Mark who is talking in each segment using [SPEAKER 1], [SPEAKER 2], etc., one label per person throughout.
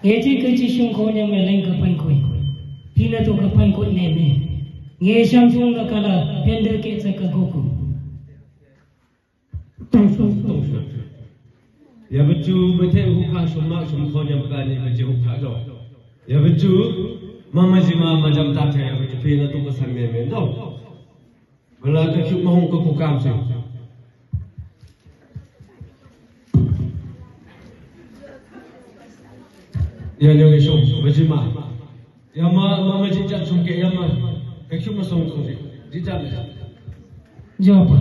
[SPEAKER 1] Ngeti keci sungkonya meleng kapan koi. Pina tu kapan koi neme. Nge samsung kala pender ke sakagoku.
[SPEAKER 2] Tungsu. Ya betul betul hukah semua sungkonya berani betul hukah lo. Ya betul mama jima macam tak saya betul pina tu kesan neme lo. Bela kecuk mahung ke kukam sih. Ya yang esok berjemaah. Ya mama jijat sungke ya mah. Kecuk masuk sungke. Jijat.
[SPEAKER 1] Jawab.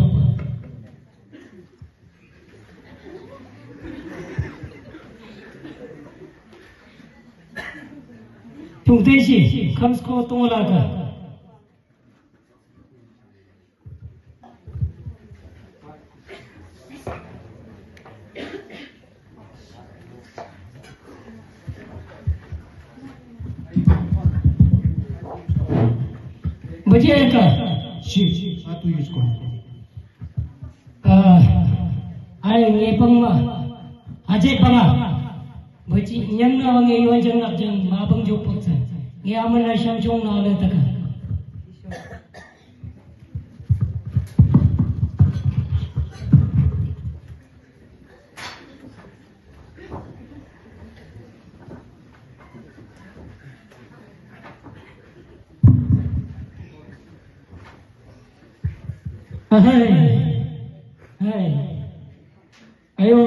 [SPEAKER 1] Tungtesi, kams ko tungolaga. Bajai ka?
[SPEAKER 3] Si, satu yuskon.
[SPEAKER 1] Ay ngepang ma. Ajay panga. Baji nyang na wangi yuan jang nak jang mabang jopot sa. Ngayaman na siyang chong na ala taka. Hai. Ayo,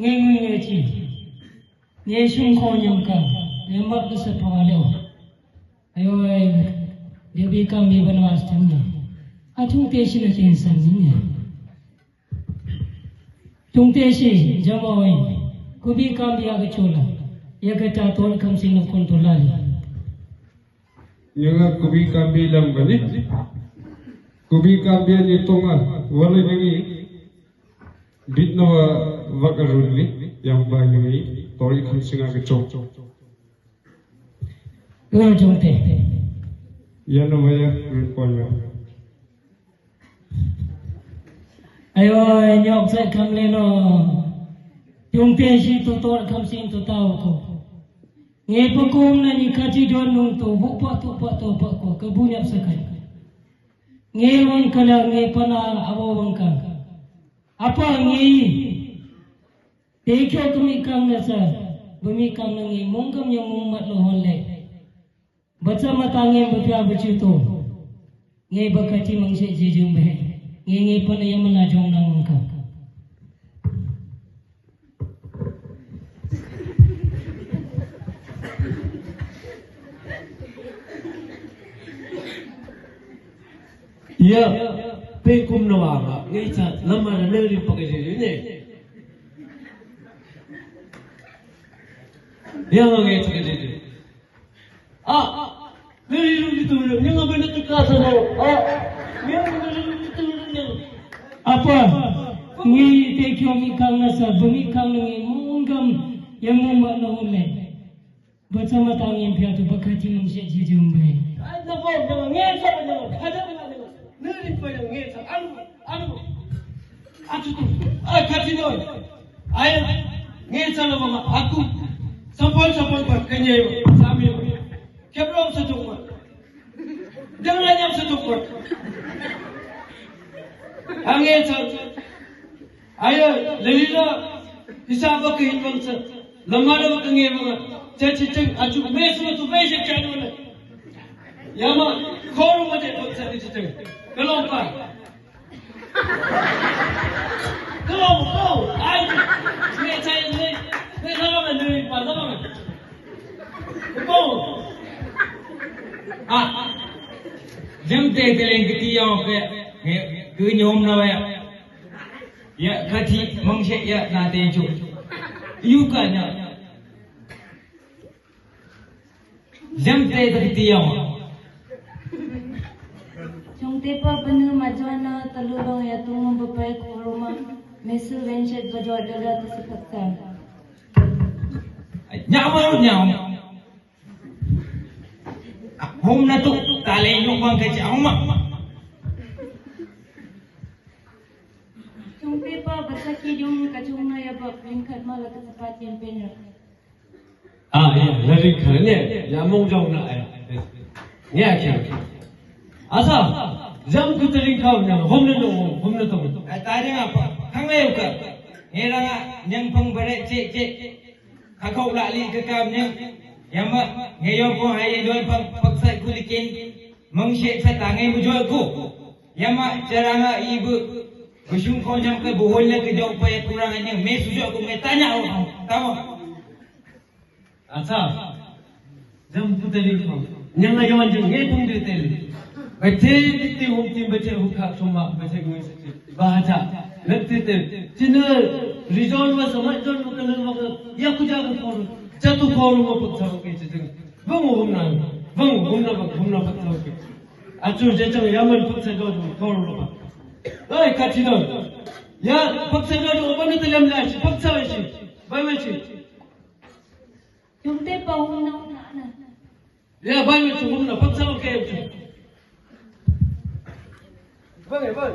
[SPEAKER 1] ngengi ci. Ye sung ko nyam ka. Ye mak du sa pangalo. Ayo dia bikam bi banwas tamna. Atung te shi na tin san ni. Tung te shi jamawai. Ku bi kam bi aga chola. Ye ka ta tol kam sing kon tolali.
[SPEAKER 2] Yang kubi kambi lam bani. Kubi kambian itonga wala ngi bitnawa wakaruli yang banyu ngi tori khamsinga ke chok
[SPEAKER 1] Yo jongte.
[SPEAKER 2] ya namanya riponya
[SPEAKER 1] Ayo nyok sa kamle no. Jongte shi to tor khamsing to tao ko. Nge pakum na ni kaji don nung to bupa to ko kebunyap sakai. Ngewang kala nge pana awang ka. Apa nge? Tekyo kumikam na sa bumikam na nge mungkam yang mungmat lohon le. Baca matangin bapya bacuto. Nge bakati mangse jejung be. Nge pana yang menajong na mungkam.
[SPEAKER 2] ya pe kum nawa ngi cha lama na ne ri pakai ne ya ngi cha ke je ne ri ru itu ne ngi ba na tu ka sa no ne ngi ru itu ne
[SPEAKER 1] Apa? Nge tekyo mikam na sa bumikam na nge mungkam yang mungmat lohon le. Baca matangin pya tu bakati mangse jejung be.
[SPEAKER 2] ada kau ngi sa ba ada Nuri pada ngeta, anu, atu tu, kati doi, ayat ngeta lo mama, aku sampol buat kenyai, sami, kebrom satu buat, jangan nyam satu buat, ngeta, ayat lelila, hisab ke hitbang sa, lamada ke kenyai mama, cecing, acu mesma tu mesek canu le, yama, koru macam tu sa cecing. Kelompa. Ay, me saya ni sama ni pas sama. Kelompa.
[SPEAKER 4] Jam te teleng ketiau ke nyom na ya kati mangse ya na te chu. Yu ka nya. Jam te ketiau.
[SPEAKER 5] Tepa penuh majwana telurong ya tunggu bepai ke rumah mesu venset bajwa darat sepakta.
[SPEAKER 4] Nyam. Hom na tu tale nyong bang kecik mak.
[SPEAKER 5] Cung tepa besaki jung kacung na ya bab lingkat malah kesepat yang penyok.
[SPEAKER 2] lari khane ya mong jong na ai nghe kìa asa jam ku tering kau na homne to
[SPEAKER 4] tanya apa khang leu ka ngeranga nyang pang bare ce khakau la li ka kam nyang yama ngeyo ko hai doi paksai kulikin mangse sa tangai bujo ku yama caranga ibu kusung ko jam ke bohol na ke jauh payah kurang nyang me sujo aku me tanya tahu
[SPEAKER 2] asa jam ku tering kau nyang ayon jeng nge pung de tel bache ti hum tim bache hu kha suma bache gu bahaja लगते थे जिन्हें रिजॉर्ट में समझ जो मुकल्लम वगैरह या कुछ आगे कौन चतु कौन वो पत्थर के चीज़ें घूमना पत्थर के आजू जैसे यामन पत्थर जो कौन लोग ऐ काचिनो या पत्थर जो ओपन तो लेम लाश पत्थर वैसे बाय वैसे
[SPEAKER 5] Jumte pahum na.
[SPEAKER 2] या बाय वैसे घूमना पत्थर के बाय